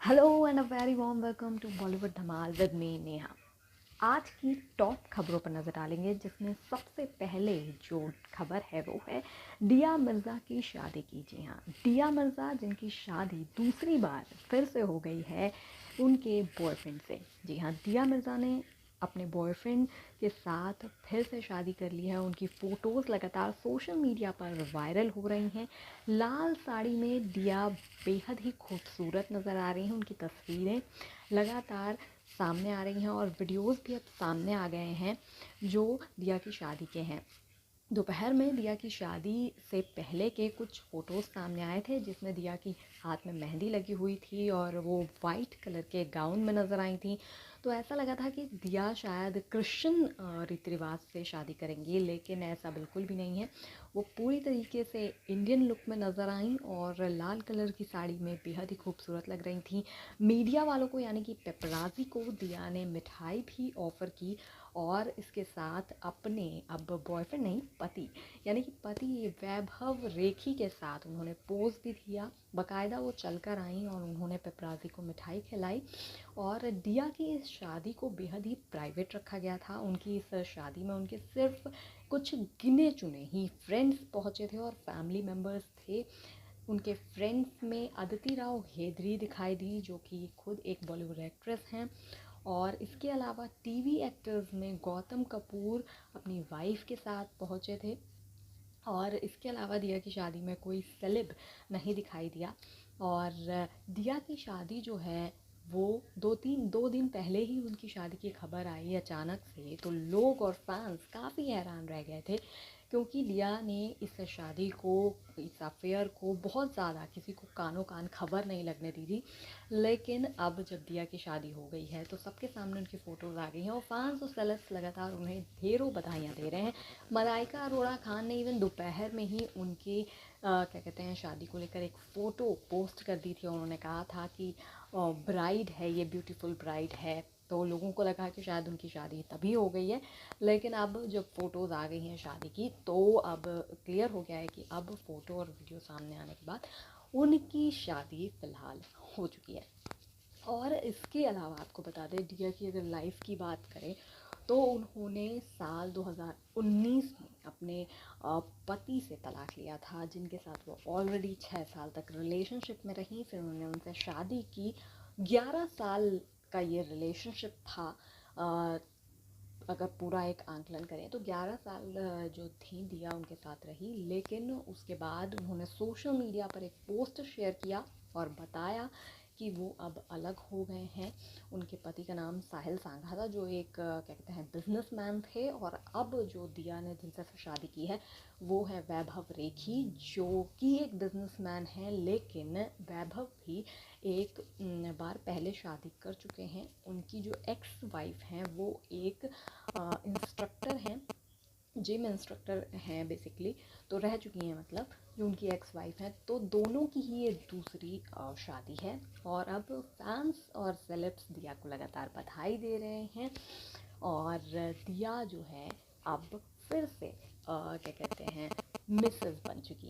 Hello and a very warm welcome to Bollywood Dhamaal with me Neha. आज की top खबरों पर नज़र डालेंगे, जिसमें सबसे पहले जो खबर है वो है दिया मिर्ज़ा की शादी की। जी हाँ, दिया मिर्ज़ा जिनकी शादी दूसरी बार फिर से हो गई है उनके बॉयफ्रेंड से। जी हाँ, दिया मिर्ज़ा ने अपने बॉयफ्रेंड के साथ फिर से शादी कर ली है। उनकी फ़ोटोज़ लगातार सोशल मीडिया पर वायरल हो रही हैं। लाल साड़ी में दिया बेहद ही खूबसूरत नज़र आ रही हैं। उनकी तस्वीरें लगातार सामने आ रही हैं और वीडियोस भी अब सामने आ गए हैं जो दिया की शादी के हैं। दोपहर में दिया की शादी से पहले के कुछ फ़ोटोज़ सामने आए थे, जिसमें दिया की हाथ में मेहंदी लगी हुई थी और वो वाइट कलर के गाउन में नज़र आई थी। तो ऐसा लगा था कि दिया शायद क्रिश्चियन रीति रिवाज से शादी करेंगी, लेकिन ऐसा बिल्कुल भी नहीं है। वो पूरी तरीके से इंडियन लुक में नज़र आई और लाल कलर की साड़ी में बेहद ही खूबसूरत लग रही थी। मीडिया वालों को यानी कि पेपराजी को दिया ने मिठाई भी ऑफ़र की और इसके साथ अपने अब बॉयफ्रेंड नहीं, पति यानी कि पति वैभव रेखी के साथ उन्होंने पोज भी दिया। बाकायदा वो चलकर आई और उन्होंने पेपराजी को मिठाई खिलाई। और दिया की इस शादी को बेहद ही प्राइवेट रखा गया था। उनकी इस शादी में उनके सिर्फ कुछ गिने चुने ही फ्रेंड्स पहुँचे थे और फैमिली मेम्बर्स थे। उनके फ्रेंड्स में अदिति राव हेदरी दिखाई दी, जो कि खुद एक बॉलीवुड एक्ट्रेस हैं। और इसके अलावा टीवी एक्टर्स में गौतम कपूर अपनी वाइफ के साथ पहुँचे थे। और इसके अलावा दिया की शादी में कोई सेलेब नहीं दिखाई दिया। और दिया की शादी जो है वो दो दिन पहले ही उनकी शादी की खबर आई अचानक से, तो लोग और फैंस काफ़ी हैरान रह गए थे, क्योंकि दिया ने इस शादी को, इस अफेयर को बहुत ज़्यादा किसी को कानों कान खबर नहीं लगने दी थी। लेकिन अब जब दिया की शादी हो गई है तो सबके सामने उनकी फ़ोटोज़ आ गई हैं और फैंस और सेलेब्स लगातार उन्हें ढेरों बधाइयाँ दे रहे हैं। मलाइका अरोड़ा खान ने इवन दोपहर में ही उनकी क्या कहते हैं शादी को लेकर एक फ़ोटो पोस्ट कर दी थी और उन्होंने कहा था कि ब्राइड है, ये ब्यूटीफुल ब्राइड है। तो लोगों को लगा कि शायद उनकी शादी तभी हो गई है, लेकिन अब जब फ़ोटोज़ आ गई हैं शादी की तो अब क्लियर हो गया है कि अब फ़ोटो और वीडियो सामने आने के बाद उनकी शादी फ़िलहाल हो चुकी है। और इसके अलावा आपको बता दें, दिया की अगर लाइफ की बात करें तो उन्होंने साल 2019 में अपने पति से तलाक लिया था, जिनके साथ वो ऑलरेडी 6 साल तक रिलेशनशिप में रहीं। फिर उन्होंने उनसे शादी की। 11 साल का ये रिलेशनशिप था। अगर पूरा एक आंकलन करें तो 11 साल जो थी दिया उनके साथ रही। लेकिन उसके बाद उन्होंने सोशल मीडिया पर एक पोस्ट शेयर किया और बताया कि वो अब अलग हो गए हैं। उनके पति का नाम साहिल सांघा था, जो एक क्या कहते हैं बिजनेसमैन थे। और अब जो दिया ने जिनसे शादी की है वो है वैभव रेखी, जो कि एक बिजनेसमैन है, लेकिन वैभव भी एक बार पहले शादी कर चुके हैं। उनकी जो एक्स वाइफ हैं वो एक इंस्ट्रक्टर हैं, जिम इंस्ट्रक्टर हैं बेसिकली, तो रह चुकी हैं, मतलब जो उनकी एक्स वाइफ है। तो दोनों की ही ये दूसरी शादी है और अब फैंस और सेलेब्स दिया को लगातार बधाई दे रहे हैं। और दिया जो है अब फिर से क्या कहते हैं मिसेस बन चुकी